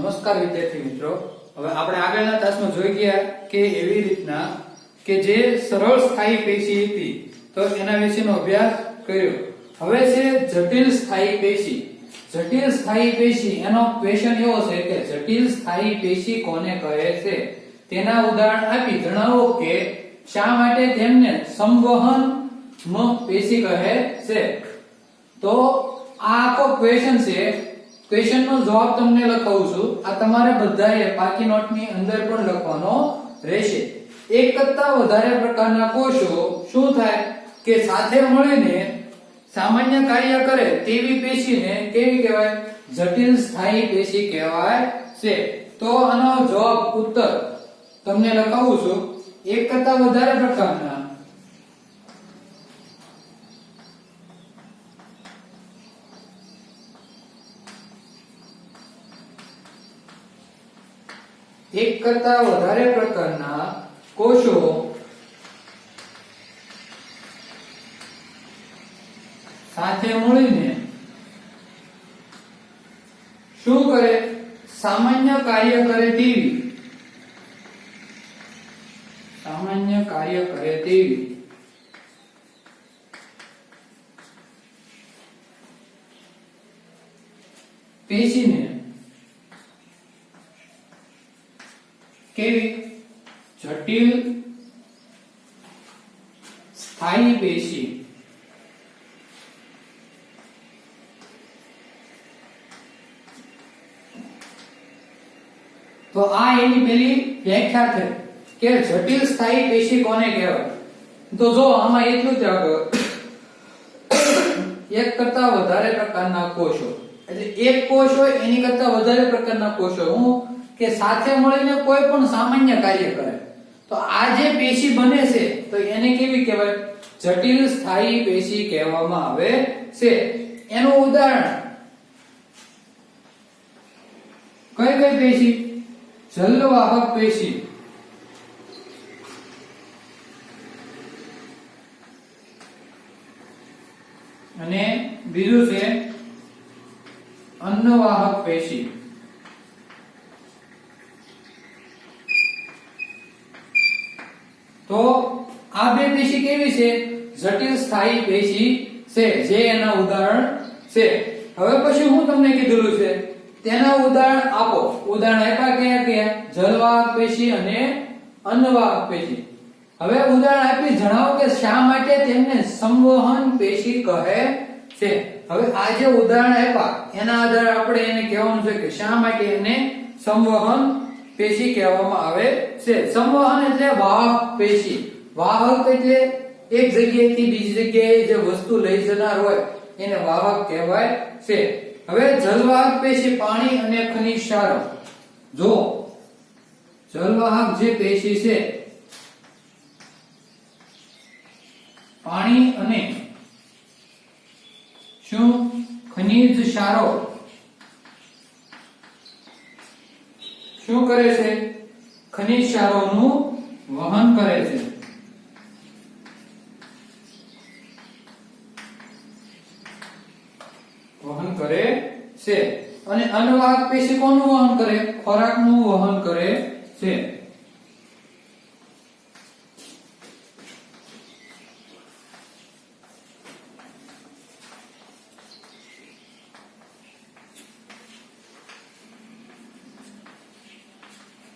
નમસ્કાર વિદ્યાર્થી મિત્રો, હવે આપણે આગળના તાસમાં જોઈ ગયા કે એવી રીતના કે જે સરળ સ્થાયી પેશી હતી તો એના વિશેનો અભ્યાસ કર્યો. હવે છે જટિલ સ્થાયી પેશી. જટિલ સ્થાયી પેશી એનો ક્વેશ્ચન એવો છે કે જટિલ સ્થાયી પેશી કોને કહે છે તેના ઉદાહરણ આપી જણાવો કે શા માટે તેમને સંવહન પેશી કહે છે. તો આ આખો ક્વેશ્ચન છે. ક્વેશ્ચન નો જવાબ તમને લખાવું છું. આ તમારે બધાએ પાકી નોટની અંદર પણ લખવાનો રહેશે. એક કરતા વધારે પ્રકારના કોષો શું થાય કે સાથે મળીને સામાન્ય કાર્ય કરે તેવી પેશીને કેવી કહેવાય? જટિલ સ્થાયી પેશી કહેવાય છે. તો આનો જવાબ ઉત્તર તમને લખાવું છું. એક કરતા વધારે પ્રકારના કોષો સાથે મળીને શું કરે? સામાન્ય કાર્ય કરે તેવી પેશીને કેવી? જટિલ સ્થાયી પેશી. તો આ એની પેલી વ્યાખ્યા છે કે જટિલ સ્થાયી પેશી કોને કહેવાય. તો જો આમાં એટલું જ રાખો, એક કરતા વધારે પ્રકારના કોષો એટલે એક કોષ હોય એની કરતા વધારે પ્રકારના કોષો હું કે સાથે મળીને કોઈ પણ સામાન્ય કાર્ય કરે તો આ જે પેશી બને છે તો એને કેવી કહેવાય? જટિલ સ્થાયી પેશી કહેવામાં આવે છે. એનું ઉદાહરણ કઈ પેશી? જલવાહક પેશી અને બીજું છે અન્નવાહક પેશી. તો આ બે પેશી કેવી છે? જટિલ સ્થાયી પેશી છે, જે એના ઉદાહરણ છે. હવે પછી હું તમને કીધેલું છે તેના ઉદાહરણ આપો. ઉદાહરણ આપ્યા કયા? જલવાહક પેશી અને અન્નવાહક પેશી. હવે ઉદાહરણ આપી જણાવો કે શા માટે તેમને સંવહન પેશી કહે છે. હવે આ જે ઉદાહરણ આપ્યા એના આધારે આપણે એને કહેવાનું છે કે શા માટે એને સંવહન પેશી કહેવામાં આવે છે. સંવહન એટલે વાહક પેશી. વાહક એટલે એક જગ્યાએથી બીજી જગ્યાએ જે વસ્તુ લઈ જનાર હોય એને વાહક કહેવાય છે. હવે જલવાહક પેશી પાણી અને ખનિજ ક્ષારો. જો જલવાહક જે પેશી છે પાણી અને શું ખનિજ ક્ષારો શું કરે છે? ખનિજ ક્ષારોનું વહન કરે છે. અને અન્નવાહક પેશી કોનું વહન કરે? ખોરાકનું વહન કરે છે.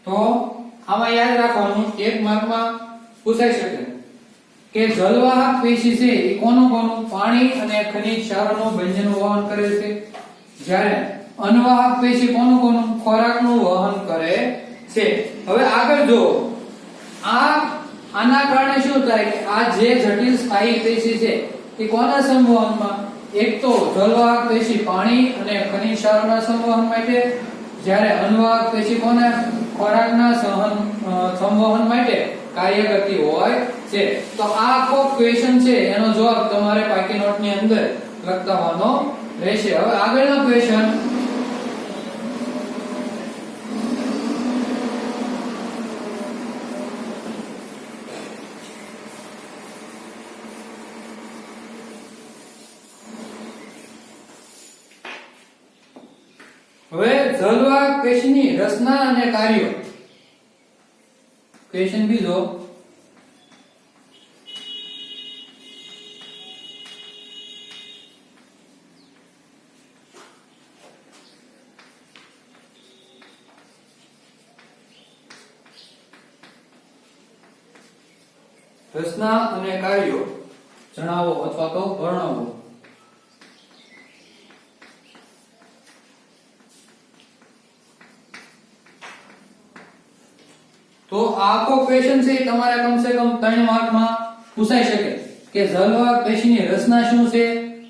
તો આમાં યાદ રાખવાનું, એક માર્કમાં પૂછાઈ શકે કે જલવાહક પેશી છે એ કોનું પાણી અને ખનિજ ક્ષારોનું બંનેનું વહન કરે છે, જ્યારે અન્નવાહક પેશી કોનું ખોરાકનું વહન કરે છે. હવે આગળ જો આના કારણે શું થાય કે આ જે જટિલ સ્થાયી પેશી છે એ કોના સંવહનમાં? એક તો જલવાહક પેશી પાણી અને ખનિજ ક્ષારોના સંવહન માટે, જ્યારે અન્નવાહક પેશી કોના? ખોરાકના સંવહન માટે કાર્ય કરતી હોય છે. તો આ આખો ક્વેશ્ચન છે એનો જવાબ તમારે પાકી નોટની અંદર લખવાનો રહેશે. હવે આગળનો ક્વેશ્ચન હવે જલવાહક પેશીની રચના અને કાર્યો. ક્વેશ્ચન બીજો, રચના અને કાર્યો જણાવો અથવા તો વર્ણવો. તો આ આખો ક્વેશ્ચન છે એ તમારે કમસે કમ 3 માર્કમાં પૂછાઈ શકે કે જલવાહક પેશીની રચના શું છે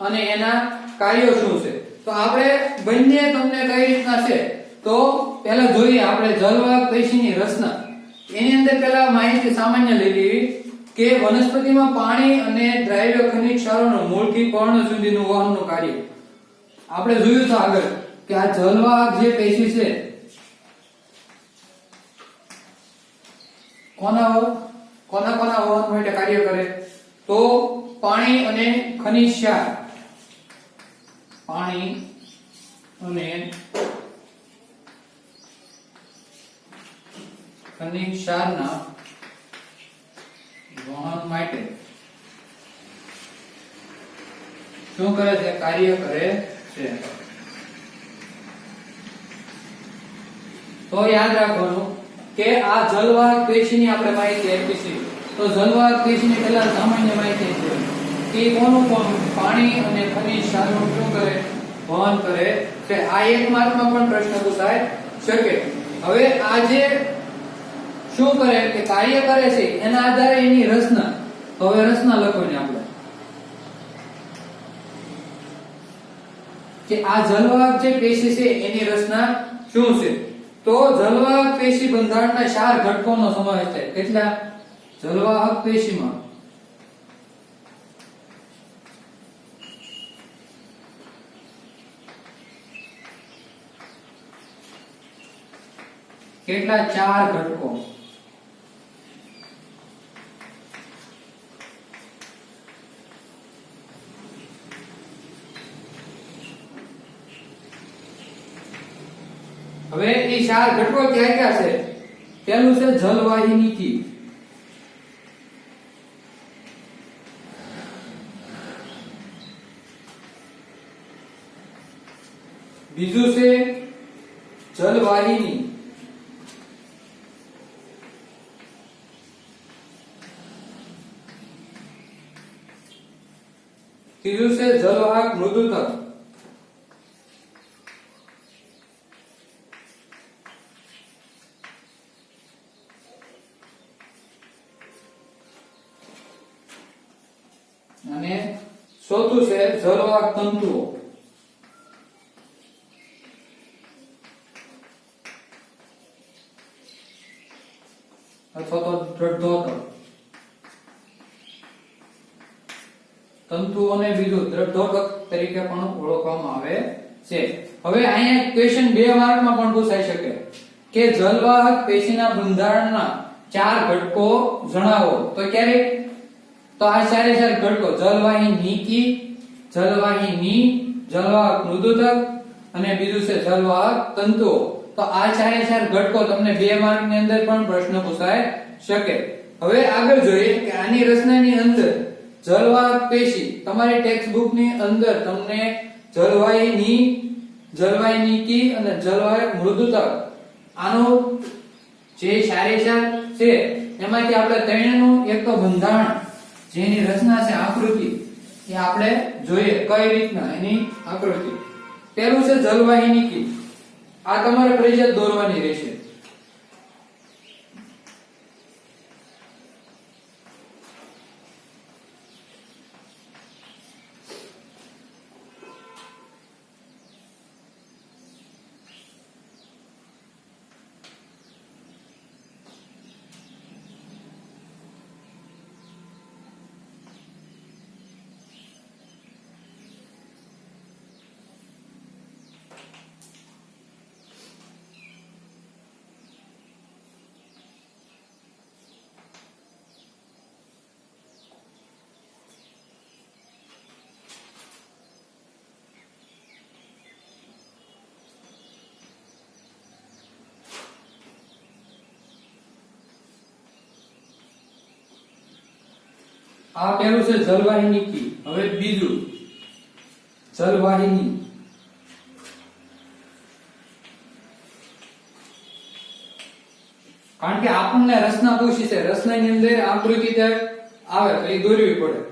અને એના કાર્યો શું છે. તો આપણે બંને તમને કઈ રીતના છે તો પહેલા જોઈએ આપણે જલવાહક પેશીની રચના. એની અંદર પહેલા માહિતી સામાન્ય લઈ લેવી કે વનસ્પતિમાં પાણી અને દ્રાવ્ય ખનિજ ક્ષારોનું મૂળથી પર્ણ સુધીનું વહનનું કાર્ય. આપણે જોયું તો આગળ કે આ જલવાહક જે પેશી છે કોના વહન માટે કાર્ય કરે તો પાણી અને ખનિજ ક્ષાર. પાણી અને ખનિજ ક્ષારના વહન માટે શું કરે છે? કાર્ય કરે છે. તો યાદ રાખવાનું કે આ જલવાહક પેશીની આપણે માહિતી આપી છે. તો જલવાહક પેશીની પહેલા સામાન્ય માહિતી છે કે કોનું પાણી અને ખનિજ ક્ષારનું શું કરે? વહન કરે છે. આ 1 માર્કમાં પણ પ્રશ્ન પૂછાય શકે. હવે આ જે શું કરે કે કાર્ય કરે છે એના આધારે એની રચના. તો હવે રચના લખોને આપણે કે આ જલવાહક જે પેશી છે એની રચના શું છે. તો જલવાહક પેશી બંધારણના 4 ઘટકોનો સમાવેશ થાય. કેટલા? જલવાહક પેશીમાં કેટલા? 4 ઘટકો. હવે એ 4 ઘટકો ક્યાં ક્યાં છે? પહેલું છે જલવાહિની. બીજું છે જલવાહિની. ત્રીજું છે જલવાહક મૃદુતક. અને ચોથું છે જલવાહક તંતુઓ. અથવા તો દ્રઢોતક. તંતુઓને બીજું દ્રઢોતક તરીકે પણ ઓળખવામાં આવે છે. હવે અહીંયા ક્વેશ્ચન 2 માર્કમાં પણ પૂછાઈ શકે કે જલવાહક પેશીના બંધારણના 4 ઘટકો જણાવો. તો ક્યારે? તો આ 4 ઘટકો જલવાહિની, જલવાહિની, જલવાહક મૃદુતક અને બીજું છે જલવાહક તંતુઓ. તો આ 4 ઘટકો તમને 2 માર્કની અંદર પણ પ્રશ્ન પૂછાઈ શકે. હવે આગળ જોઈએ કે આની રચનાની અંદર જલવાહક પેશી તમારી ટેક્સ્ટ બુક ની અંદર તમને જલવાહિની, જલવાહિની અને જલવાહક મૃદુતક આનો જે 4 છે એમાંથી આપણે ત્રણેયનું એક તો બંધારણ જેની રચના છે આકૃતિ એ આપણે જોઈએ કઈ રીતના એની આકૃતિ. પહેલું છે જલવાહિની. આ તમારે ફરજિયાત દોરવાની રહેશે. આ પહેલું છે જલવાહિની કી. હવે બીજું જલવાહિની. કારણ કે આપણને રચના પૂછી છે, રચનાની અંદર આકૃતિ આવે તો એ દોરવી પડે.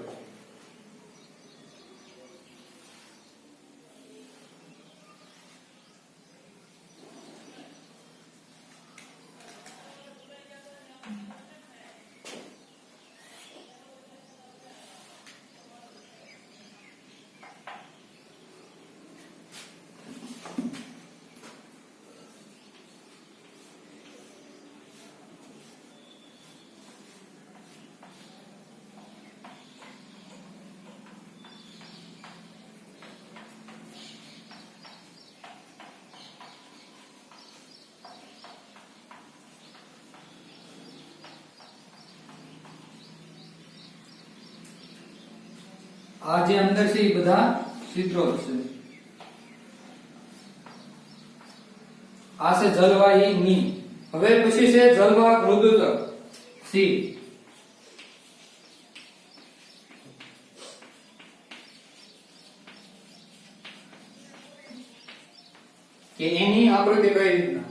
આ જે અંદર છે એ બધા ચિત્રો છે. આ છે જલવાહિની. હવે પછી છે જલવાહક મૃદુતક સી. કે એની આકૃતિ કઈ રીતના.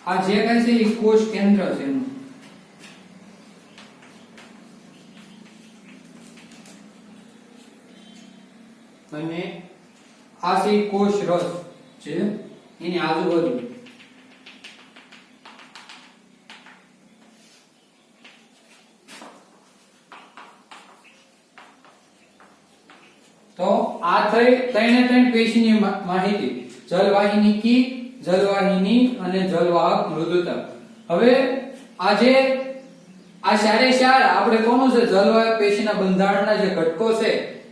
આ જે કઈ છે એ કોષ કેન્દ્ર છે એનું. અને આ છે કોષ રસ છે એની આજુબાજુ. તો આ થઈ ત્રણે પેશીની માહિતી. જલવાહિની કી, જલવાહિની અને જલવાહક મૃદુતક. હવે આજે આ ચારે ચાર આપણે કોનું છે જલવાહક પેશીના બંધારણના જે ઘટકો છે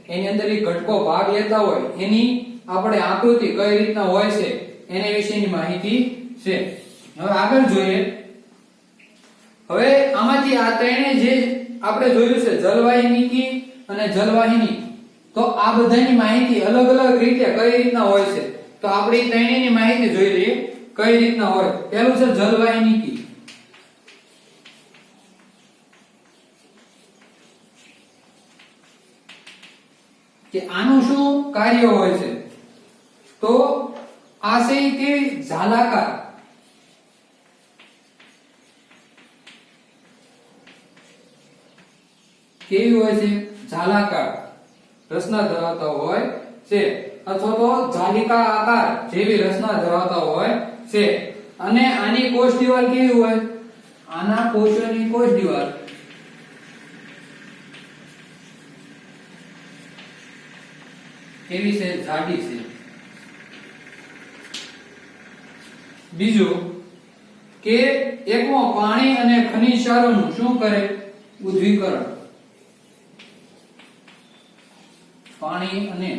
એની અંદર એ ઘટકો ભાગ લેતા હોય એની આપણે આકૃતિ કઈ રીતના હોય છે એના વિશેની માહિતી છે. હવે આગળ જોઈએ. હવે આમાંથી આ ત્રણે જે આપણે જોયું છે જલવાહિની કી અને જલવાહિની, તો આ બધાની માહિતી અલગ અલગ રીતે કઈ રીતના હોય છે. તો આપણે ત્રણેયની માહિતી જોઈ લઈએ કઈ રીતના હોય. પહેલું છે જલવાહિની કી. કે આનું શું કાર્ય હોય છે. તો આ છે કે ઝાલાકાર. કેવી હોય છે? ઝાલાકાર રચના ધરાવતા હોય છે, અથવા તો જાલિકા આકાર જેવી રચના ધરાવતા હોય છે. અને આની કોષ દિવાલ કેવી હોય? આના કોષોની કોષ દિવાલ કેવી છે? જાડી છે. બીજું કે એકમાં પાણી અને ખનિજ ક્ષારોનું શું કરે? ઉદ્દીકરણ. પાણી અને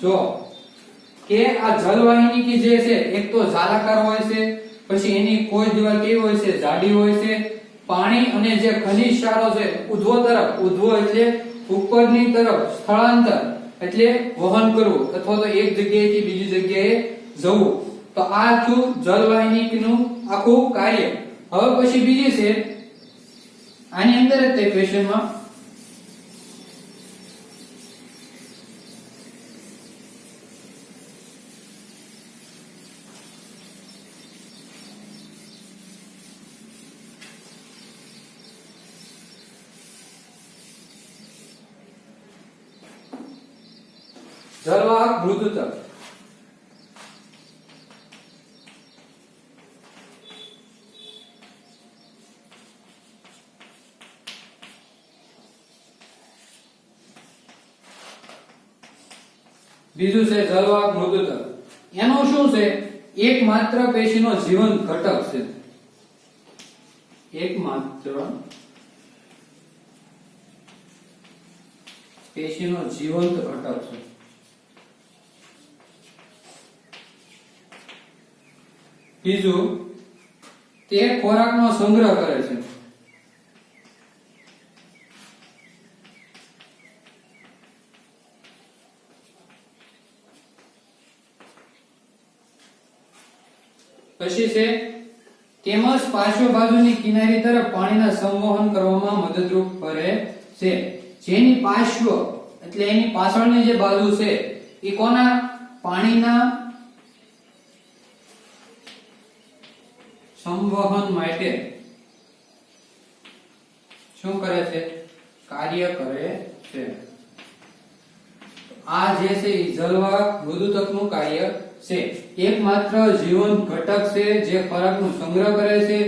જો કે આ જલવાહિની કી જે છે એક તો જાલાકાર હોય છે, પછી એની કોષ દિવાલ કેવી હોય છે? જાડી હોય છે. પાણી અને જે ખનિજ ક્ષારો છે ઉધ્વ તરફ, ઉધ્વ એટલે ઉપરની તરફ, સ્થળાંતર એટલે વહન કરવું અથવા તો એક જગ્યાએથી બીજી જગ્યાએ જવું. તો આ આખું જલવાહિની નું આખું કાર્ય. હવે પછી બીજી છે આની અંદર જ તે ક્વેશ્ચનમાં જલવાહક મૃદુતક. બીજું છે જલવાહક મૃદુતક. એનું શું છે? એકમાત્ર પેશીનો જીવંત ઘટક છે. એકમાત્ર પેશીનો જીવંત ઘટક છે. બીજું, તે ખોરાકનો સંગ્રહ કરે છે. પછી છે તેમજ પાર્શ્વ બાજુની કિનારી તરફ પાણીના સંવહન કરવામાં મદદરૂપ કરે છે. જેની પાર્શ્વ એટલે એની પાછળની જે બાજુ છે એ કોના પાણીના સંવહન માટે શું કરે છે? કાર્ય કરે છે. આ જે છે એ જલવાહક મૃદુતકનું કાર્ય છે. એકમાત્ર જીવંત ઘટક છે જે ખોરાકનો સંગ્રહ કરે છે,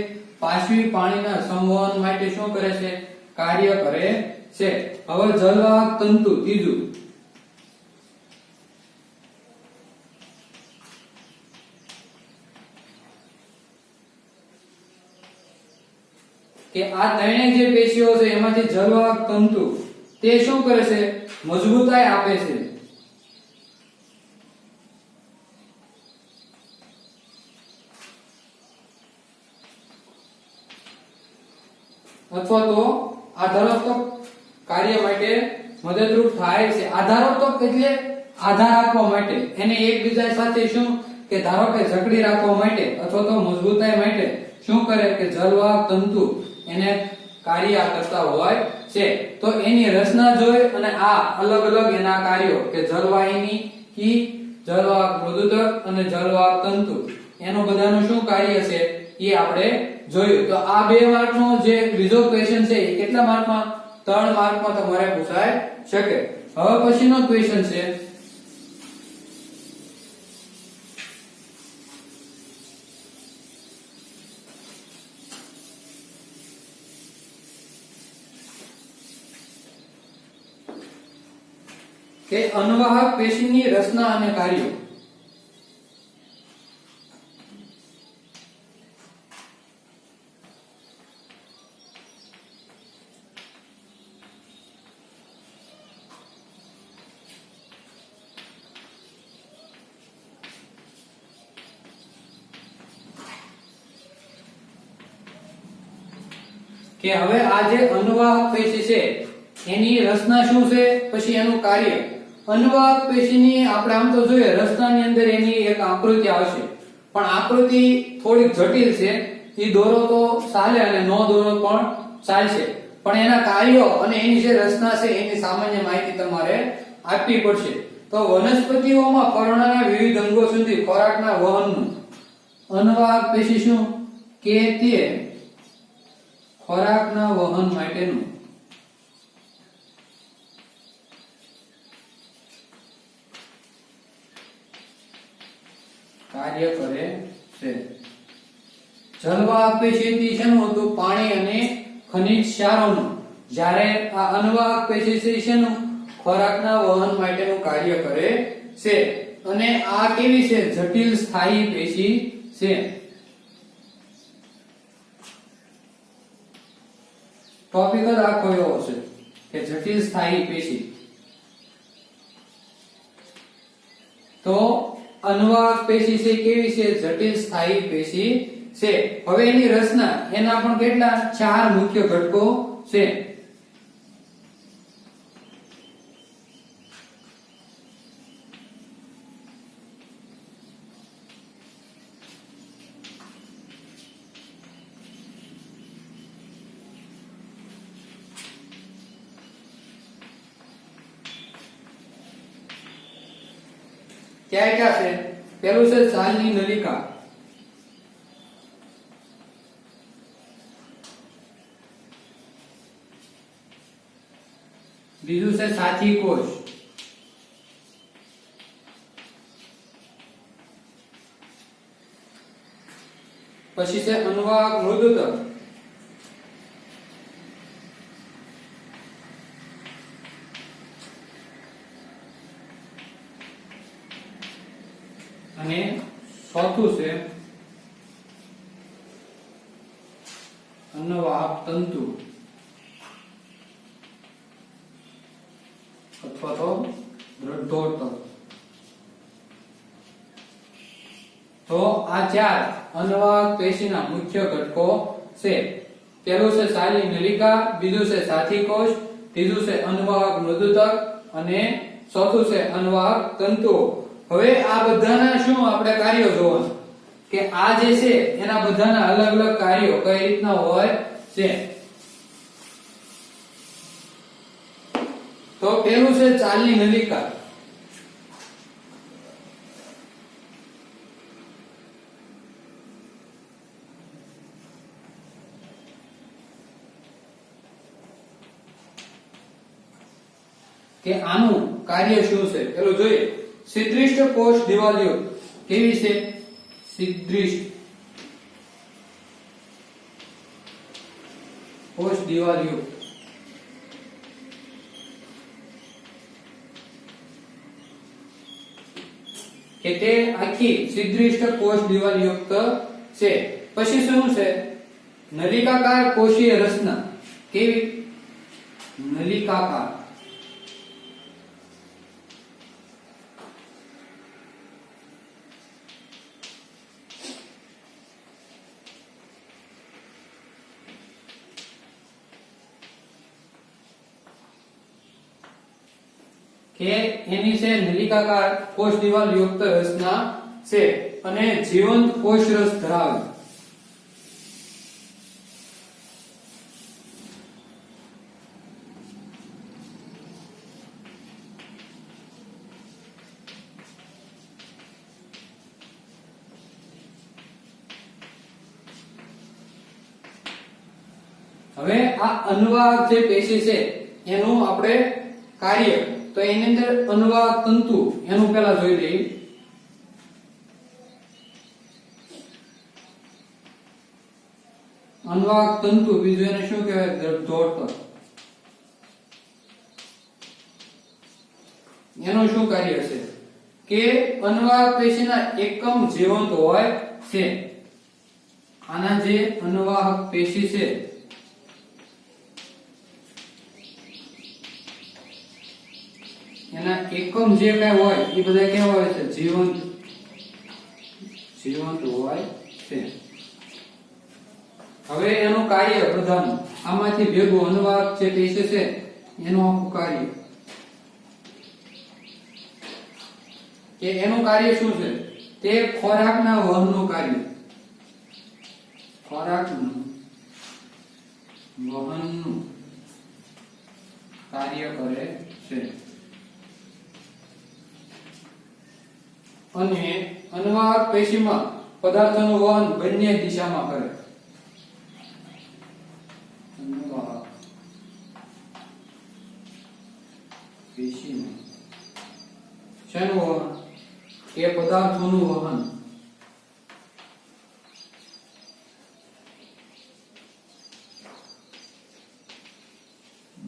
પાર્શ્વી પાણીના સંવહન માટે શું કરે છે? કાર્ય કરે છે. હવે જલવાહક તંતુ ત્રીજું, કે આ ત્રણેય જે પેશીઓ છે એમાંથી જલવાહક તંતુ તે શું કરે છે? મજબૂતાઈ આપે છે. અથવા તો આધારોત્તક કાર્ય માટે મદદરૂપ થાય છે. આધારોત્તક એટલે આધાર આપવા માટે, એને એકબીજા સાથે શું કે ધારો કે જકડી રાખવા માટે અથવા તો મજબૂતાઈ માટે શું કરે કે જલવાહક તંતુ એને કાર્ય કરતા હોય છે. તો એની રચના જોઈ અને આ અલગ અલગ એના કાર્યો કે જલવાહિની કી, જલવાહક મૃદુતક અને જલવાહક તંતુ એનું બધાનું શું કાર્ય છે એ આપણે જોયું. તો આ 2 માર્કનો જે બીજો ક્વેશ્ચન છે એ કેટલા માર્કમાં? 3 માર્કમાં તમારે પૂછાઈ શકે. હવે પછીનો ક્વેશ્ચન છે કે અનવાહક પેશીની રચના અને કાર્યો. કે હવે આ જે અનવાહક પેશી છે એની રચના શું છે, પછી એનું કાર્ય. અનવાહક પેશીની આપણે આમ તો જોઈએ રચનાની અંદર એની એક આકૃતિ આવશે, પણ આકૃતિ થોડીક જટિલ છે. એ દોરો તો ચાલે અને નો દોરો પણ ચાલશે, પણ એના કાર્યો અને એની જે રચના છે એની સામાન્ય માહિતી તમારે આપવી પડશે. તો વનસ્પતિઓમાં પર્ણના વિવિધ અંગો સુધી ખોરાકના વહનનું અનવાહક પેશી શું કે તે ખોરાકના વહન માટેનું કાર્ય કરે છે. જલવાહક પેશીથી શેનું હતું? પાણી અને ખનિજ ક્ષારોનું. જ્યારે આ અનવાહક પેશી છે શેનું? ખોરાકના વહન માટેનું કાર્ય કરે છે. અને આ કેવી છે? જટિલ સ્થાયી પેશી છે. ટોપિક જ આખો એવો છે કે જટિલ સ્થાયી પેશી. તો અનવાહક પેશી છે કેવી છે? જટિલ સ્થાયી પેશી છે. હવે એની રચના એના પણ કેટલા? 4 મુખ્ય ઘટકો છે. ક્યાં ક્યાં છે? પેલું છે છાલની નલિકા, બીજું છે સાથી કોષ, પછી છે અનવાહક મૃદુતક, અને ચોથું છે અન્નવાહક તંતુ અથવા તો દ્રઢોતક. તો આ ચાર અન્નવાહક પેશીના મુખ્ય ઘટકો છે. પહેલું છે સાલી નલિકા, બીજું છે સાથી કોષ, ત્રીજું છે અન્નવાહક મૃદુતક અને ચોથું છે અન્નવાહક તંતુઓ. હવે આ બધાના શું આપણે કાર્યો જોવાના કે આ જે છે એના બધાના અલગ અલગ કાર્યો કઈ રીતના હોય છે. તો પહેલું છે ચાલની નલિકા. કે આનું કાર્ય શું છે પેલું જોઈએ. સિદ્રિષ્ટ કોષ દિવાલયુક્ત. કેવી છે? સિદ્રિષ્ટ કોષ દિવાલયુક્ત. કે તે આખી સિદ્રિષ્ટ કોષ દિવાલયુક્ત છે. પછી શું છે? નલિકાકાર કોષીય રચના. કેવી? નલિકાકાર. કે એની છે નલિકાકાર કોષ દિવાલ યુક્ત રચના છે અને જીવંત કોષ રસ ધરાવે. હવે આ અન્નવાહક જે પેશી છે એનું આપણે કાર્ય તો એની અંદર અન્નવાહક તંતુ એનું પહેલા જોઈ લઈએ. અન્નવાહક તંતુ બીજું એને શું કહેવાય? દ્રઢોતક. એનું શું કાર્ય છે કે અન્નવાહક પેશીના એકમ જીવંત હોય છે. આના જે અન્નવાહક પેશી છે એના એકમ જે કઈ હોય એ બધા કેવા હોય છે? જીવંત હોય છે. હવે એનું કાર્ય પ્રધાન આમાંથી ભેગું અન્નવાહક જે પેશી છે એનું આખું કાર્ય કે એનું કાર્ય શું છે? તે ખોરાકના વહનનું કાર્ય. ખોરાકનું વહનનું કાર્ય કરે છે. અને અન્નવાહક પેશીમાં પદાર્થોનું વહન બંને દિશામાં કરે. અન્નવાહક પેશીમાં શેનું વહન? કે પદાર્થોનું વહન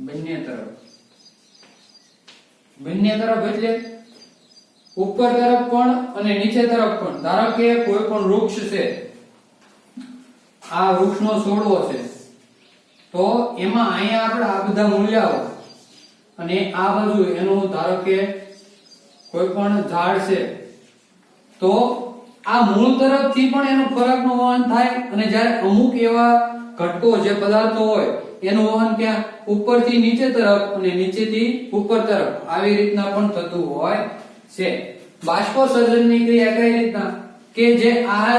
બંને તરફ. બંને તરફ એટલે ઉપર તરફ પણ અને નીચે તરફ પણ. ધારો કે કોઈ પણ વૃક્ષ છે, આ વૃક્ષનો છોડવો છે તો એમાં અહીંયા આપણે આ બધા મૂળિયાઓ અને આ બાજુ એનું ધારો કે કોઈ પણ ઝાડ છે તો આ મૂળ તરફથી પણ એનું ખોરાકનું વહન થાય અને જ્યારે અમુક એવા ઘટકો જે પદાર્થો હોય એનું વહન ક્યાં? ઉપરથી નીચે તરફ અને નીચેથી ઉપર તરફ આવી રીતના પણ થતું હોય છે. બાષ્પોત્સર્જનની ક્રિયા કઈ રીતના કે જે આ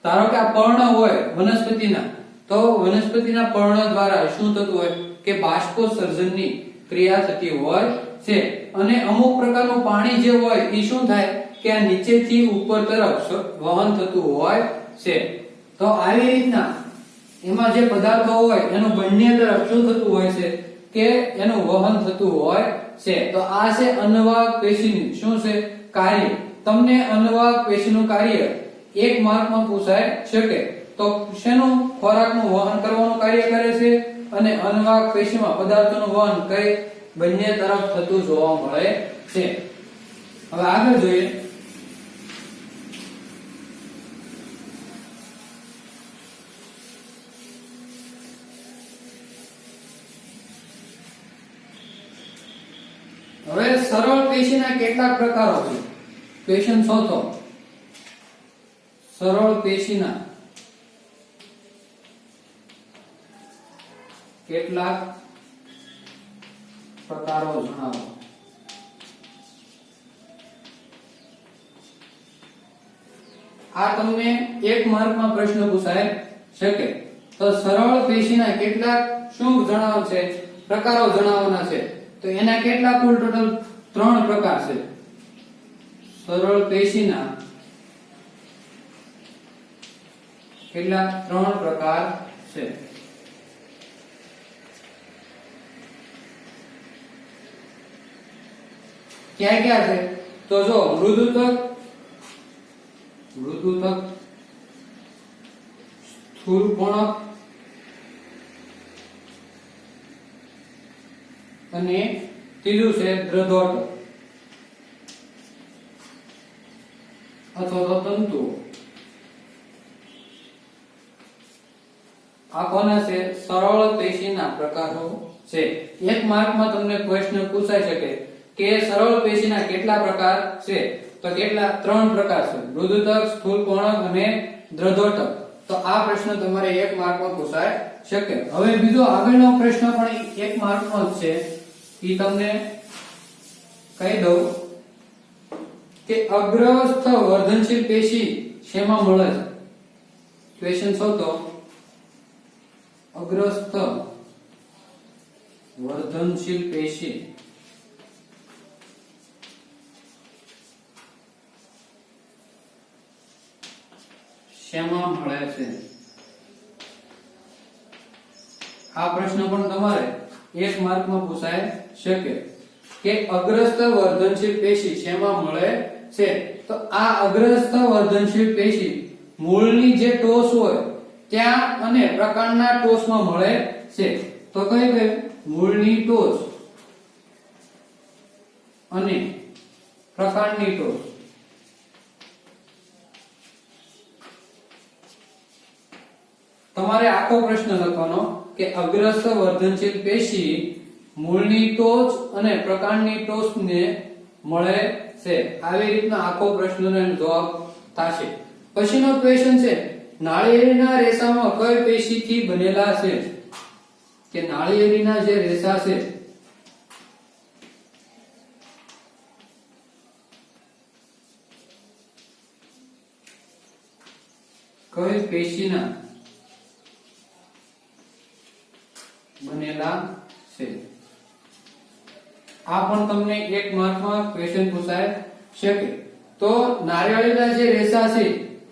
ધારો કે આ પર્ણ હોય વનસ્પતિના તો વનસ્પતિના પર્ણ દ્વારા શું થતું હોય કે બાષ્પોત્સર્જનની ક્રિયા થતી હોય છે. અને અમુક પ્રકારનું પાણી જે હોય એ શું થાય કે આ નીચેથી ઉપર તરફ વહન થતું હોય છે. તો આવી રીતના એમાં જે પદાર્થો હોય એનું બંને તરફ શું થતું હોય છે કે એનું વહન થતું હોય છે. તો આ છે અન્નવાહક પેશીનું શું છે? કાર્ય. તમને અન્નવાહક પેશીનું કાર્ય એક માર્કમાં પૂછાય શકે તો શેનું? ખોરાકનું વહન કરવાનું કાર્ય કરે છે અને અન્નવાહક પેશીમાં પદાર્થોનું વહન કઈ બંને તરફ થતું જોવા મળે છે. હવે આગળ જોઈએ. સરળ પેશીના કેટલા પ્રકારો છે? ક્વેશ્ચન શોધો. સરળ પેશીના કેટલાક પ્રકારો જણાવો. આ તમને 1 માર્કમાં પ્રશ્ન પૂછાય શકે. તો સરળ પેશીના કેટલાક શું જણાવશે? પ્રકારો જણાવવાના છે. તો એના કેટલા કુલ ટોટલ 3 પ્રકાર છે. સરળ પેશીના કેટલા 3 પ્રકાર છે. ક્યાં ક્યાં છે? તો જો મૃદુતક, સ્થૂળકોણક અને ત્રીજું છે દ્રઢોટક અથવા તો તંતુઓ. આ કોના છે? સરળ પેશીના પ્રકારો છે. 1 માર્કમાં તમને પ્રશ્ન પૂછાઈ શકે કે સરળ પેશીના કેટલા પ્રકાર છે? તો કેટલા? 3 પ્રકાર છે. મૃદુતક, સ્થૂળકોણક અને દ્રઢોટક. તો આ પ્રશ્ન તમારે 1 માર્કમાં પૂછાઈ શકે. હવે બીજો આગળનો પ્રશ્ન પણ 1 માર્કનો જ છે. ઈ તમને કહી દઉં કે અગ્રસ્થ વર્ધનશીલ પેશી શેમાં મળે છે? ક્વેશ્ચન શોધો. અગ્રસ્થ વર્ધનશીલ પેશી શેમાં મળે છે? આ પ્રશ્ન પણ તમારે 1 માર્કમાં પૂછાય શકે કે અગ્રસ્થ વર્ધનશીલ પેશી શેમાં મળે છે? તો આ અગ્રસ્થ વર્ધનશીલ પેશી મૂળની જે ટોચ હોય ત્યાં અને પ્રકાંડના ટોચમાં મળે છે. તો કઈ કઈ? મૂળની ટોચ અને પ્રકાંડની ટોચ. તમારે આખો પ્રશ્ન લખવાનો કે અગ્રસ્થ વર્ધનશીલ પેશી મૂળની ટોચ અને પ્રકાંડની ટોચને મળે છે. આવી રીતના આખો પ્રશ્નનો જવાબ થશે. પછીનો ક્વેશ્ચન છે નાળિયેરીના રેસામાં કઈ પેશીથી બનેલા છે? કે નાળિયેરીના જે રેસા છે કઈ પેશીના બનેલા છે? આ પણ તમને 1 માર્કમાં ક્વેશ્ચન પૂછાય શકે. તો નાળિયેરીના જે રેસા છે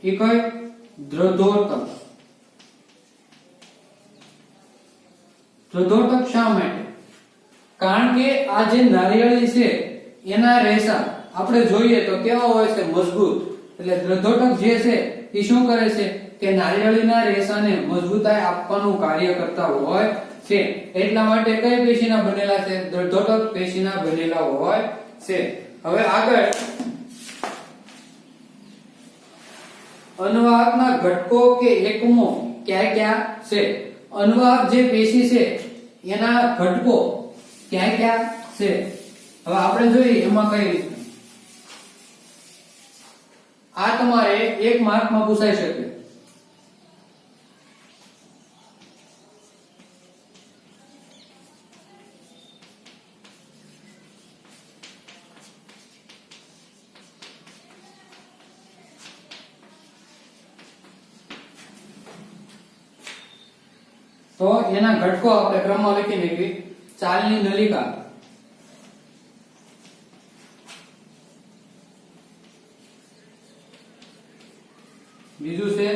એ કઈ? દ્રઢોટક. દ્રઢોટક શા માટે? કારણ કે આ જે નાળિયેરી છે એના રેસા આપણે જોઈએ તો કેવા હોય છે? મજબૂત. એટલે દ્રઢોટક જે છે એ શું કરે છે કે નાળિયેરીના રેસાને મજબૂતાઈ આપવાનું કાર્ય કરતા હોય છે. એટલા માટે કઈ પેશીના બનેલા છે? દ્રઢોટક પેશીના બનેલા હોય છે. હવે આગળ અન્વાહકના ઘટકો કે એકમો ક્યાં ક્યાં છે? અન્વાહક જે પેશી છે એના ઘટકો ક્યાં ક્યાં છે? હવે આપણે જોઈએ એમાં કઈ રીતે. આ તમારે 1 માર્કમાં પૂછાઈ શકે. તો એના ઘટકો આપણે ક્રમમાં લખી નાખી. ચાલની નલિકા, બીજું છે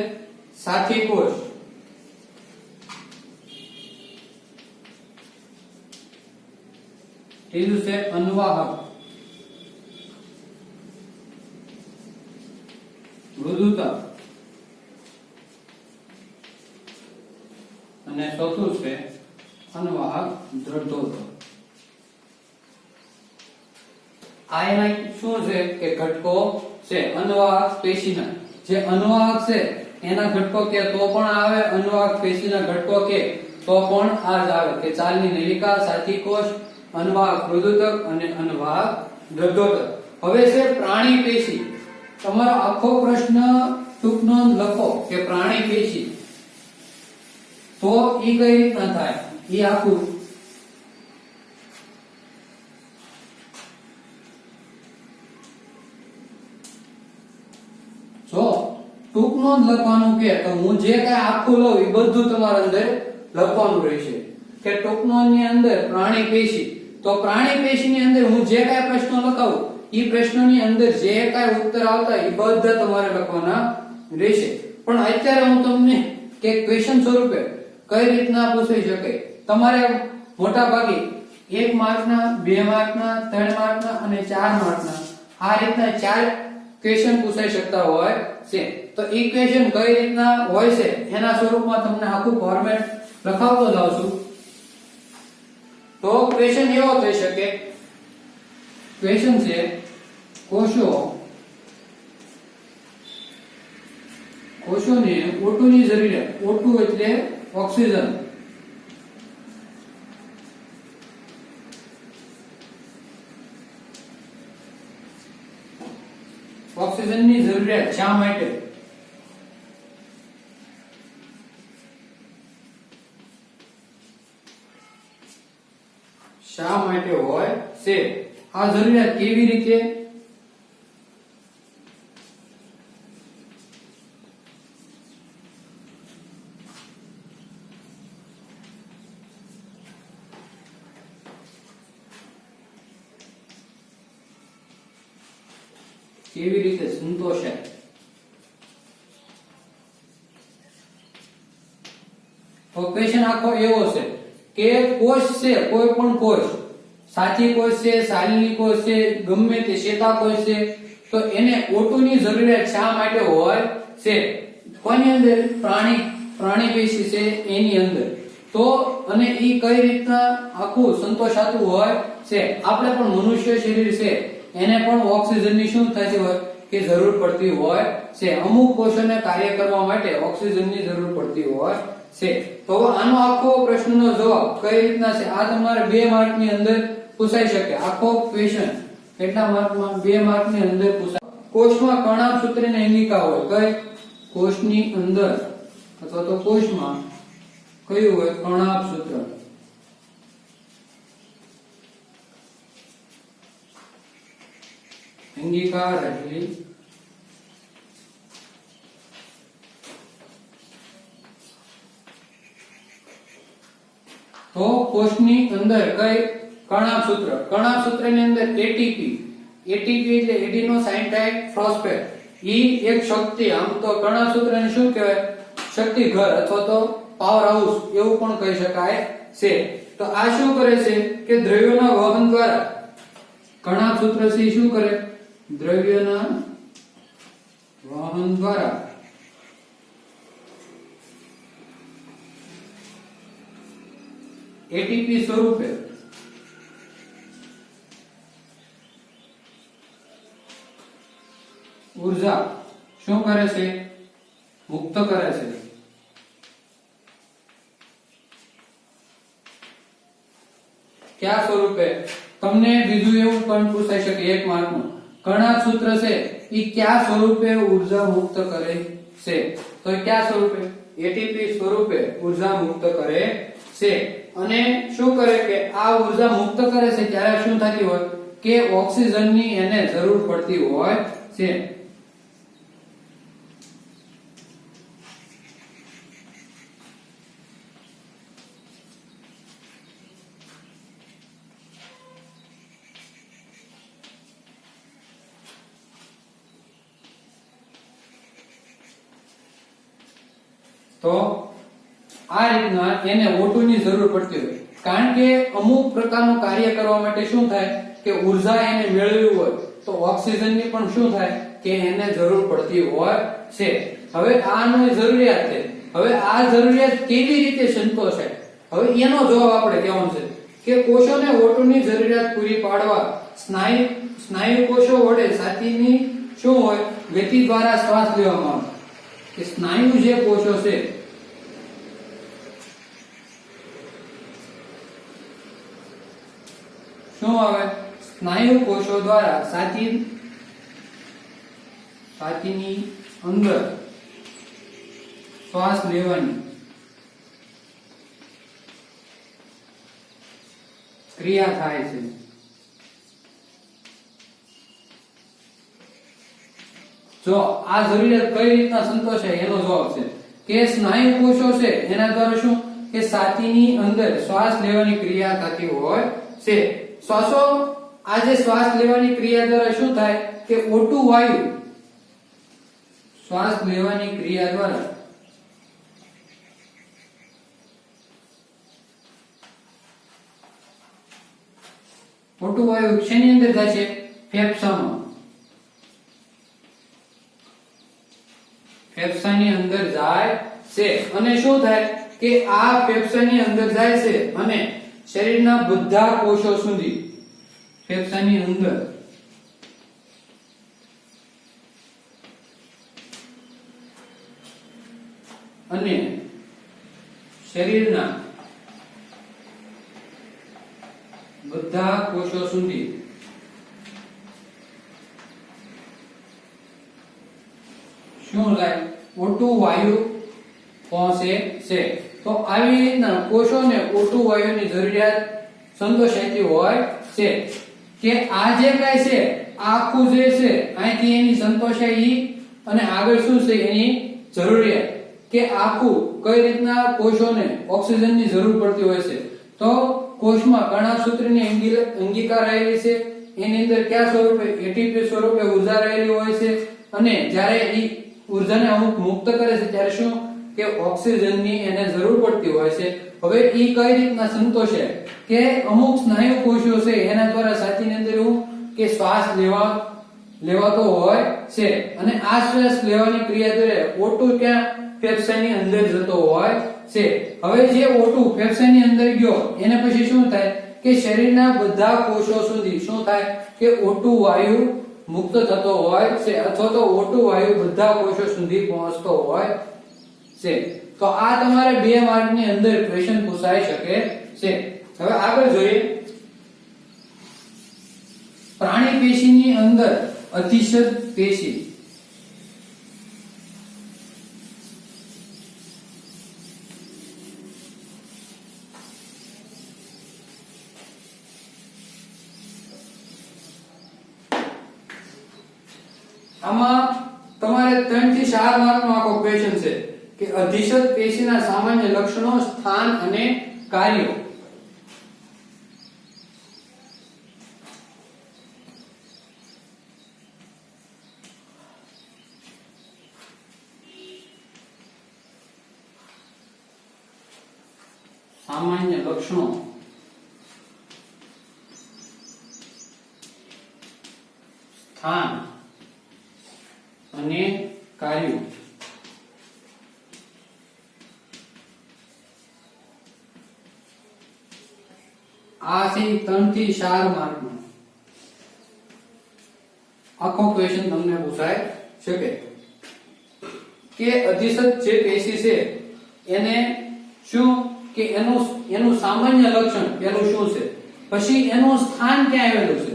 સાથી કોષ, ત્રીજું છે અન્વાહક, મૃદુતક અને ચોથું છે અન્વાહક દ્રઢોતક. આ એના શું છે કે ઘટકો છે અન્વાહક પેશીના. જે અન્વાહક છે એના ઘટકો કે તો પણ આવે, અન્વાહક પેશીના ઘટકો કે તો પણ આ જ આવે કે ચાલની નલિકા, સાથી કોષ, અન્વાહક મૃદુતક અને અન્વાહક દ્રઢોતર. હવે છે પ્રાણી પેશી. તમારો આખો પ્રશ્ન ટૂંક નોંધ લખો કે પ્રાણી પેશી, તો ઈ કઈ રીતના થાય ઈ આખું જો ટૂંક નોંધ લખવાનું કે તો હું જે કાંઈ આખું લઉં એ બધું તમારા અંદર લખવાનું રહેશે કે ટૂંક નોંધની અંદર પ્રાણી પેશી, તો પ્રાણી પેશીની અંદર હું જે કાંઈ પ્રશ્નો લખાવું ઈ પ્રશ્નની અંદર જે કાંઈ ઉત્તર આવતા એ બધા તમારે લખવાના રહેશે. પણ અત્યારે હું તમને કે ક્વેશ્ચન સ્વરૂપે કઈ રીતના પૂછાઈ શકે, તમારે મોટા ભાગે 1 માર્કના, 2 માર્કના, 3 માર્કના અને 4 માર્કના આ રીતના 4 ક્વેશ્ચન પૂછાઈ શકતા હોય છે. તો ઈ ક્વેશ્ચન કઈ રીતના હોય છે એના સ્વરૂપમાં તમને આખું ફોર્મેટ લખાવતો જાઉં છું. તો ક્વેશ્ચન એવો થઈ શકે, ક્વેશ્ચન છે કોષોને O2 ની જરૂરિયાત, O2 એટલે ઓક્સિજન, ઓક્સિજનની જરૂરિયાત શા માટે, શા માટે હોય છે, આ જરૂરિયાત કેવી રીતે સંતોષાય. તો ક્વેશ્ચન આખો એવો છે કે કોષ છે, કોઈ પણ કોષ, સાચી કોષ છે, સાલિની કોષ છે, ગમે તે ચેતાકોષ છે, તો એને O2 ની જરૂરિયાત શા માટે હોય છે, કોની અંદર, પ્રાણી પેશી છે એની અંદર. તો અને ઈ કઈ રીતના આખું સંતોષાતું હોય છે. આપણે પણ મનુષ્ય શરીર છે એને પણ ઓક્સિજનની શું થતી હોય કે જરૂર પડતી હોય છે. અમુક કોષોને કાર્ય કરવા માટે ઓક્સિજનની જરૂર પડતી હોય છે. તો આનો આખો પ્રશ્નનો જવાબ કઈ રીતના છે આ તમારે 2 માર્કની અંદર પૂછાઈ શકે. આખો ક્વેશ્ચન કેટલા માર્કમાં? 2 માર્કની અંદર પૂછાય. કોષમાં કણાભ સૂત્રની અંગિકા હોય, કઈ કોષની અંદર અથવા તો કોષમાં કયું હોય? કણાભ સૂત્ર. અંગિકા રહેલી તો કોષની અંદર કઈ કણાભ સૂત્ર, કણાભ સૂત્રની અંદર એટીપી એટલે એડિનોસાઇન્ટ્રાઇન ફોસ્ફેટ, ઈ એક શક્તિ, આમ તો કણાભ સૂત્રને શું કહેવાય? શક્તિ ઘર અથવા તો પાવર હાઉસ એવું પણ કહી શકાય છે. તો આ શું કરે છે કે દ્રવ્યોના વહન દ્વારા, કણાભ સૂત્ર છે શું કરે? દ્રવ્યના વહન દ્વારા એટીપી સ્વરૂપે ઉર્જા શું કરે છે? મુક્ત કરે છે. કયા સ્વરૂપે? તમને બીજું એવું પણ પૂછાઈ શકે 1 માર્કનું, કણાભ સૂત્ર છે ઈ કયા સ્વરૂપે ઉર્જા મુક્ત કરે છે? તો કયા સ્વરૂપે? એટીપી સ્વરૂપે ઉર્જા મુક્ત કરે છે. અને શું કરે કે આ ઉર્જા મુક્ત કરે છે ત્યારે શું થતી હોય કે ઓક્સિજનની એને જરૂર પડતી હોય છે. તો આ રીતના એને O2 ની જરૂર પડતી હોય, કારણ કે અમુક પ્રકારનું કાર્ય કરવા માટે શું થાય કે ઉર્જા એને મેળવવી હોય તો ઓક્સિજનની પણ શું થાય કે એને જરૂર પડતી હોય છે. હવે આની જરૂરિયાત છે. હવે આ જરૂરિયાત કેવી રીતે સંતોષાય? હવે એનો જવાબ આપણે કહેવાનો છે કે કોષોને O2 ની જરૂરિયાત પૂરી પાડવા સ્નાયુ કોષો વડે છાતીની શું હોય? ગતિ દ્વારા શ્વાસ લેવામાં આવે. કે સ્નાયુ જે કોષો છે શું આવે? સ્નાયુ કોષો દ્વારા છાતીની અંદર શ્વાસ લેવાની ક્રિયા થાય છે. જો આ જરૂરિયાત કઈ રીતના સંતોષાય એનો જવાબ છે કે સ્નાયુ કોષો છે એના દ્વારા શું કે છાતીની અંદર શ્વાસ લેવાની ક્રિયા થતી હોય છે. આ જે શ્વાસ લેવાની ક્રિયા દ્વારા શું થાય કે O2 વાયુ શ્વાસ લેવાની ક્રિયા દ્વારા O2 વાયુ શેની અંદર જાય છે ફેફસાની અંદર જાય છે અને શું થાય કે આ ફેફસાની અંદર જાય છે અને શરીરના બધા કોષો સુધી ફેફસાની અંદર અને શરીરના બધા કોષો સુધી શું થાય O2 વાયુ પહોંચે છે. તો આવી રીતના કોષોને O2 વાયુની જરૂરિયાત સંતોષાતી હોય છે કે આ જે કાંઈ છે આખું જે છે અહીંથી એની સંતોષાય અને આગળ શું છે એની જરૂરિયાત કે આખું કઈ રીતના કોષોને ઓક્સિજનની જરૂર પડતી હોય છે. તો કોષમાં કણાભસૂત્રની અંગિકા રહેલી છે એની અંદર કયા સ્વરૂપે એટીપી સ્વરૂપે ઉર્જા રહેલી હોય છે અને જ્યારે એ ઉર્જાને અમુક મુક્ત કરે છે ત્યારે શું કે ઓક્સિજનની એને જરૂર પડતી હોય છે. હવે એ કઈ રીતના સંતોષે કે અમુક સ્નાયુ કોષો છે એના દ્વારા છાતીની અંદર એવું કે શ્વાસ લેવાતો હોય છે અને આ શ્વાસ લેવાની ક્રિયા દ્વારા O2 ક્યાં ફેફસાની અંદર જતો હોય છે. હવે જે O2 ફેફસાની અંદર ગયો એને પછી શું થાય કે શરીરના બધા કોષો સુધી શું થાય કે O2 વાયુ મુક્ત થતો હોય છે અથવા તો O2 વાયુ બધા કોષો સુધી પહોંચતો હોય છે. તો આ તમારે 2 માર્કની અંદર ક્વેશ્ચન પૂછાઈ શકે છે. હવે આગળ જોઈએ પ્રાણી પેશીની અંદર અધિશદ પેશી આમાં તમારે 3 થી 4 માર્કનો આખો ક્વેશ્ચન છે કે અધિશદ પેશીના સામાન્ય લક્ષણો, સ્થાન અને કાર્યો. સામાન્ય લક્ષણો, સ્થાન અને કાર્યો. આ છે 3 થી 4 માર્કનો આખો ક્વેશ્ચન તમને પૂછાય શકે કે અધિશદ જે પેશી છે એને શું કે એનું સામાન્ય લક્ષણ પેલું શું છે, પછી એનું સ્થાન ક્યાં આવેલું છે,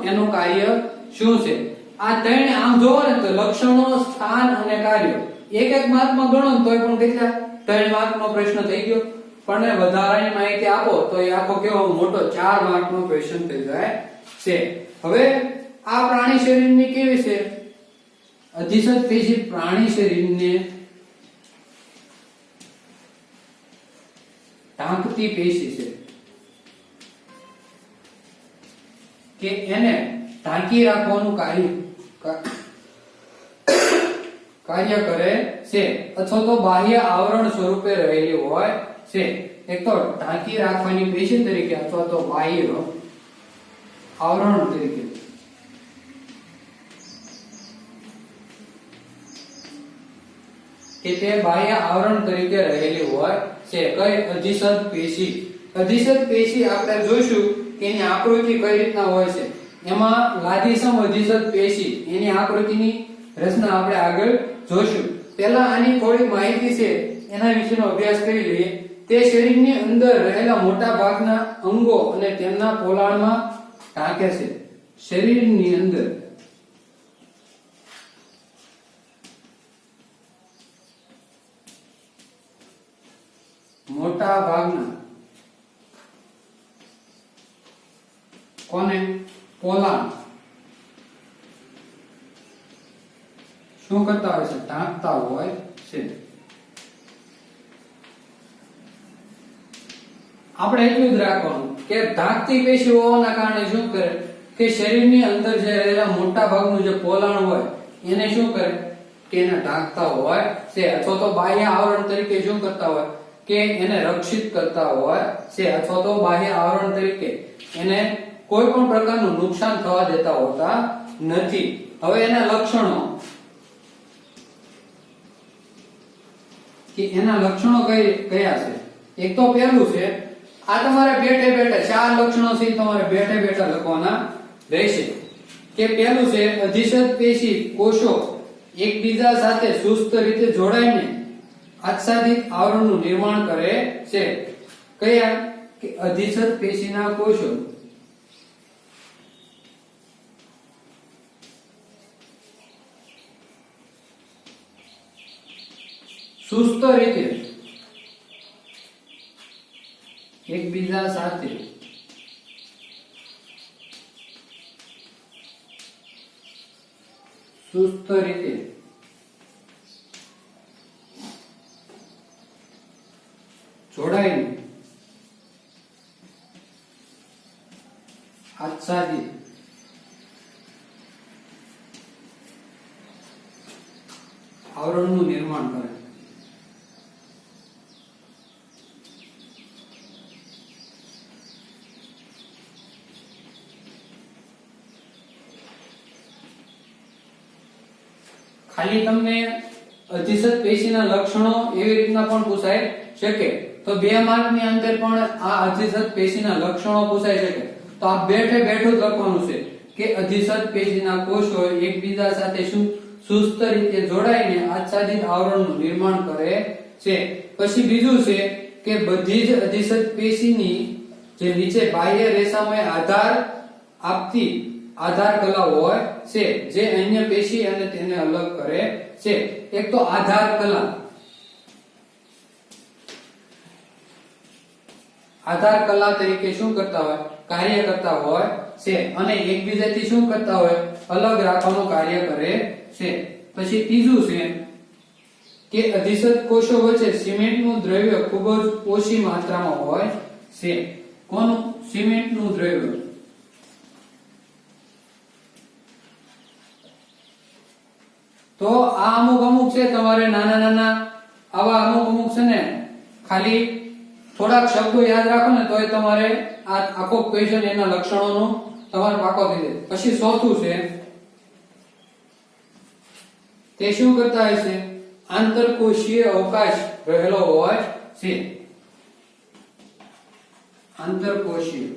એનું કાર્ય શું છે. આ ત્રણ આમ જોવો ને તો લક્ષણો, સ્થાન અને કાર્ય એક માર્કમાં ગણો તોય પણ કેટલા 3 માર્કનો પ્રશ્ન થઈ ગયો. પણ વધારાની માહિતી આપો તો એ આખો કેવો મોટો 4 માર્કનો ક્વેશ્ચન થઈ જાય છે. હવે આ પ્રાણી શરીરની કેવી છે અધિશદ પેશી પ્રાણી શરીરને ઢાંકતી પેશી છે કે એને ઢાંકી રાખવાનું કાર્ય કરે છે અથવા તો બાહ્ય આવરણ સ્વરૂપે રહેલી હોય છે. એક તો ઢાંકી રાખવાની પેશી તરીકે અથવા તો બાહ્ય આવરણ તરીકે. કે તે બાહ્ય આવરણ તરીકે રહેલી હોય છે કઈ અધિશદ પેશી. અધિશદ પેશી આપણે જોઈશું કે એની આકૃતિ કઈ રીતના હોય છે. એમાં લાદીસમ અધિશદ પેશી એની આકૃતિની રચના આપણે આગળ જોઈશું. પહેલા આની થોડી માહિતી છે એના વિશેનો અભ્યાસ કરી લઈએ. તે શરીરની અંદર રહેલા મોટા ભાગના અંગો અને તેમના પોલાણમાં ઢાંકે છે શરીરની અંદર મોટા ભાગના કોને પોલાણ શું કરતા હોય છે ઢાંકતા હોય છે આપણે એટલું જ રાખવાનું કે ઢાંકતી પેશીઓ હોવાના કારણે શું કરે કે શરીરની અંદર જે રહેલા મોટા ભાગનું જે પોલાણ હોય એને શું કરે કે એને ઢાંકતા હોય છે અથવા તો બાહ્ય આવરણ તરીકે શું કરતા હોય કે એને રક્ષિત કરતા હોય છે અથવા તો બાહ્ય આવરણ તરીકે એને કોઈ પણ પ્રકારનું નુકસાન થવા દેતા હોતા નથી હવે એના લક્ષણો કે એના લક્ષણો કયા છે એક તો પહેલું છે આ તમારે બેઠે બેઠે ચાર લક્ષણો છે તમારે બેઠે બેઠા લખવાના રહેશે કે પહેલું છે અધિસદ પેશી કોષો એકબીજા સાથે સુસ્ત રીતે જોડાઈને આચ્છાદિત આવરણનું નિર્માણ કરે છે કયા કે અધિસદ પેશીના કોષો સુસ્ત રીતે એકબીજા સાથે સુસ્ત રીતે જોડાઈને આચ્છાદિત આવરણનું નિર્માણ કરે ખાલી તમને અધિસદ પેશીના લક્ષણો એવી રીતના પણ પૂછાય શકે તો 2 માર્કની અંદર પણ આ અધિસદ પેશીના લક્ષણો પૂછાય શકે તો આ બેઠે બેઠું જ લખવાનું છે કે અધિસદ પેશીના કોષો એકબીજા સાથે સુસ્ત રીતે જોડાઈને આચ્છાદિત આવરણનું નિર્માણ કરે છે પછી બીજું છે કે બધી જ અધિસદ પેશીની જે નીચે બાહ્ય રેસામય આધાર આપતી આધાર કલા હોય છે જે અન્ય પેશી અને તેને અલગ કરે છે એક તો આધાર કલા આધાર કલા તરીકે શું કરતા હોય કાર્ય કરતા હોય છે અને એકબીજાથી શું કરતા હોય અલગ રાખવાનું કાર્ય કરે છે પછી ત્રીજું છે કે અધિસદ કોષો વચ્ચે સિમેન્ટનું દ્રવ્ય ખૂબ જ ઓછી માત્રામાં હોય છે કોનું સિમેન્ટનું દ્રવ્ય તો આ અમુક છે તમારે નાના નાના આવા અમુક છે ને ખાલી થોડાક શબ્દો યાદ રાખો ને તોય તમારે આ આખો ક્વેશ્ચન એના લક્ષણોનો તમારે પાકો થઈ જાય પછી ચોથું છે તે શું કરતા હોય છે આંતરકોષીય અવકાશ રહેલો હોય છે આંતરકોષીય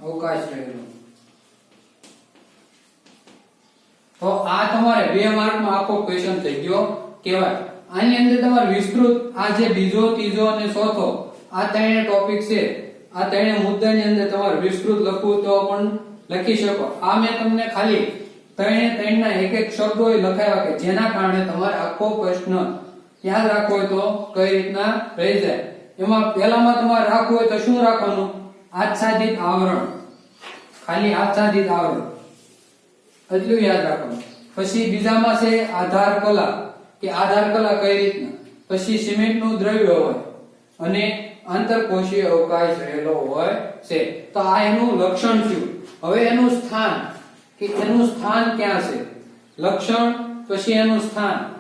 અવકાશ રહેલો તો આ તમારે 2 માર્કમાં આખો ક્વેશ્ચન થઈ ગયો કહેવાય આની અંદર તમારે વિસ્તૃત આ જે બીજો ત્રીજો અને ચોથો આ ત્રણે ટોપિક છે આ ત્રણે મુદ્દાની અંદર તમારે વિસ્તૃત લખવું તો પણ લખી શકો આ મેં તમને ખાલી ત્રણના એક શબ્દો લખાવ્યા કે જેના કારણે તમારે આખો પ્રશ્ન યાદ રાખવો હોય તો કઈ રીતના રહી જાય એમાં પહેલામાં તમારે રાખવું હોય તો શું રાખવાનું આચ્છાદિત આવરણ ખાલી આચ્છાદિત આવરણ એટલું યાદ રાખવાનું પછી બીજામાં છે આધાર કલા કે આધાર કલા કઈ રીતના પછી સિમેન્ટનું દ્રવ્ય હોય અને આંતરકોષીય અવકાશ રહેલો હોય છે તો આ એનું લક્ષણ થયું હવે એનું સ્થાન કે એનું સ્થાન ક્યાં છે લક્ષણ પછી એનું સ્થાન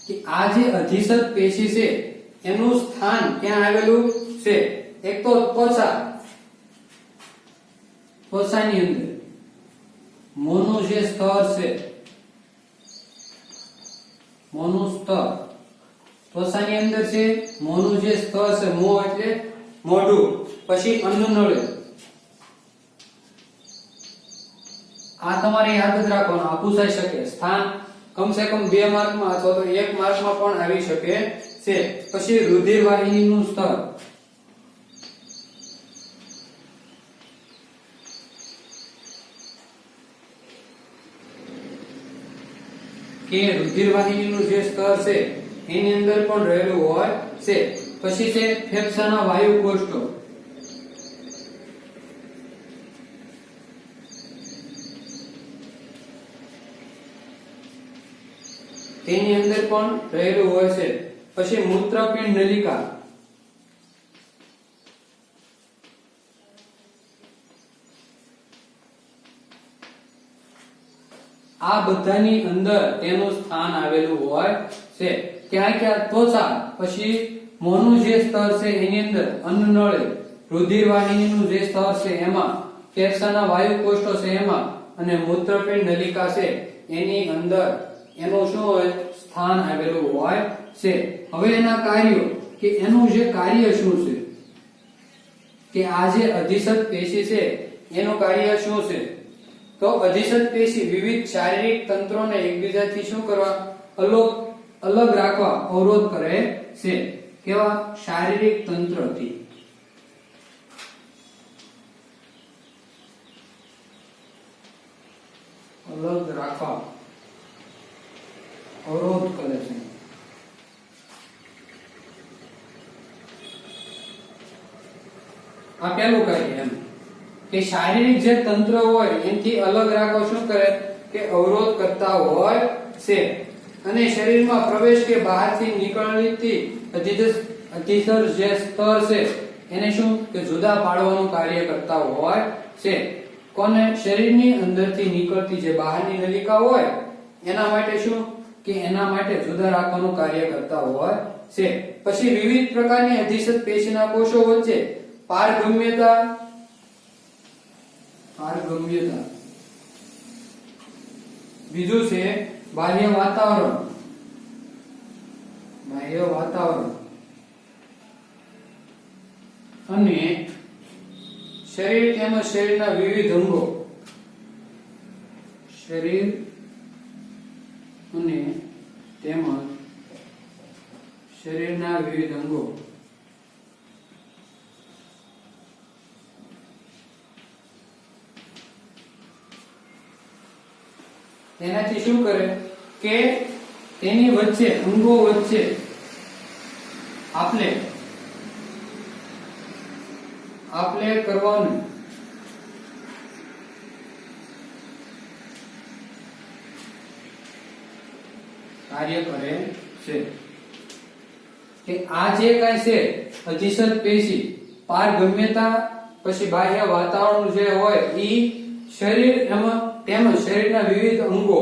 કે આ જે અધિસદ પેશી છે એનું સ્થાન ક્યાં આવેલું છે એક તો ત્વચાની અંદર મોનું જે સ્તર છે મોનું સ્તર ત્વચાની અંદર છે મોંનું જે સ્તર છે, મોં એટલે મોઢું, પછી અન્નનળી. આ તમારે યાદ જ રાખવાનું, આ પૂછાઈ શકે. સ્થાન કમસે કમ 2 માર્કમાં અથવા તો 1 માર્કમાં પણ આવી શકે છે. પછી રુધિર વાહિનીનું સ્તર, કે રુધિર વાહિનીનું જે સ્તર છે એની અંદર પણ રહેલું હોય છે. પછી છે ફેફસાના વાયુ કોષ્ઠો, તેની અંદર પણ રહેલું હોય છે. પછી મૂત્રપિંડ નલિકા, આ બધાની અંદર તેનું સ્થાન આવેલું હોય છે. ક્યાં ક્યાં? ત્વચા, પછી મોંનું જે સ્તર છે એની અંદર અન્નનળી, રુધિર વાહિનીનું જે સ્તર છે એમાં, ફેફસાના વાયુ કોષ્ઠો છે એમાં, અને મૂત્રપિંડ નલિકા છે એની અંદર એનું શું હોય? સ્થાન આવેલું હોય છે. હવે એના કાર્યો, કે એનું જે કાર્ય શું છે, કે આ જે અધિસત પેશી છે એનું કાર્ય શું છે? તો અધિસત પેશી વિવિધ શારીરિક તંત્રોને એકબીજાથી શું કરવા? અલગ રાખવા અવરોધ કરે છે. કેવા? શારીરિક તંત્રથી અલગ રાખવા અવરોધ કરે છે. આ પહેલું કાર્ય એમ કે શારીરિક જે તંત્ર હોય એનાથી અલગ રાખવા શું કરે? કે અવરોધ કરતા હોય છે. અને શરીરમાં પ્રવેશ કે બહારથી નીકળતી અધિસર જે સ્તર છે એને શું? કે જુદા પાડવાનું કાર્ય કરતા હોય છે. કોને? શરીરની અંદરથી નીકળતી જે બહારની નલિકા હોય એના માટે શું? કે એના માટે જુદા રાખવાનું કાર્ય કરતા હોય છે. પછી વિવિધ પ્રકારની અધિસત પેશીના કોષો વચ્ચે પારગમ્યતા, બીજું છે બાહ્ય વાતાવરણ, અને શરીર તેમજ શરીરના વિવિધ અંગો, શરીર અને તેમજ શરીરના વિવિધ અંગો. તેનાથી શું કરે? કે તેની વચ્ચે, અંગો વચ્ચે આપલે કરવાનું કાર્ય કરે છે. કે આ જે કાંઈ છે અધિસત પેશી, પારગમ્યતા, પછી બાહ્ય વાતાવરણ જે હોય ઈ શરીર એમાં તેમજ શરીરના વિવિધ અંગો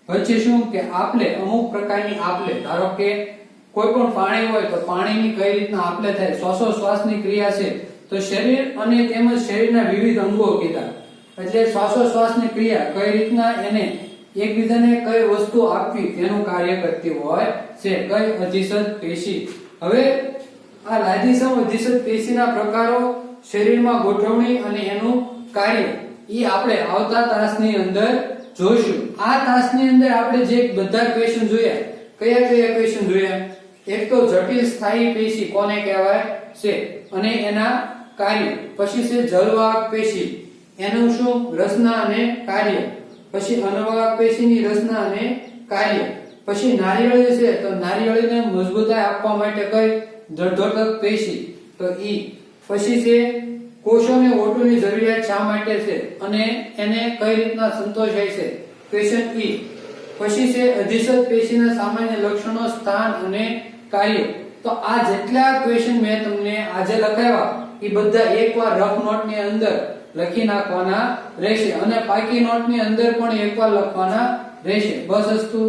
વચ્ચે શું? કે આપલે, અમુક પ્રકારની આપલે. ધારો કે કોઈ પણ પાણી હોય તો પાણીની કઈ રીતના આપલે થાય, શ્વાસોશ્વાસની ક્રિયા છે તો શરીર અને તેમજ શરીરના વિવિધ અંગો કીધા. એટલે શ્વાસોશ્વાસની ક્રિયા કઈ રીતના એને એકબીજાને કઈ વસ્તુ આપવી તેનું કાર્ય કરતી હોય છે. કઈ? અધિસત પેશી. હવે આ લાદીસમ અધિસત પેશીના પ્રકારો, શરીરમાં ગોઠવણી અને એનું કાર્ય ઈ આપણે આવતા તાસની અંદર જોઈશું. આ તાસની અંદર આપણે જે બધા ક્વેશ્ચન જોયા, કયા ક્વેશ્ચન જોયા? એક તો જટિલ સ્થાયી પેશી કોને કહેવાય છે અને એના કાર્ય. પછી છે જલવાહક પેશી, એનું શું? રચના અને કાર્ય. પછી અનવાહક પેશીની રચના અને કાર્ય. પછી નારીઅળી છે તો નારીઅળીને મજબૂતાઈ આપવા માટે કઈ? જળધોતક પેશી, તો ઈ. પછી છે કોષોને ઓટોની જરૂરિયાત શા માટે છે અને એને કઈ રીતના સંતોષાય છે? ક્વેશ્ચન ઈ. પછી છે અધિસત પેશીના સામાન્ય લક્ષણો, સ્થાન અને કાર્ય. તો આ જેટલા ક્વેશ્ચન મેં તમને આજે લખાવ્યા એ બધા એકવાર રફ નોટની અંદર લખી નાખવાના રહેશે અને પાકી નોટની અંદર પણ એકવાર લખવાના રહેશે. બસ અસ્તુ.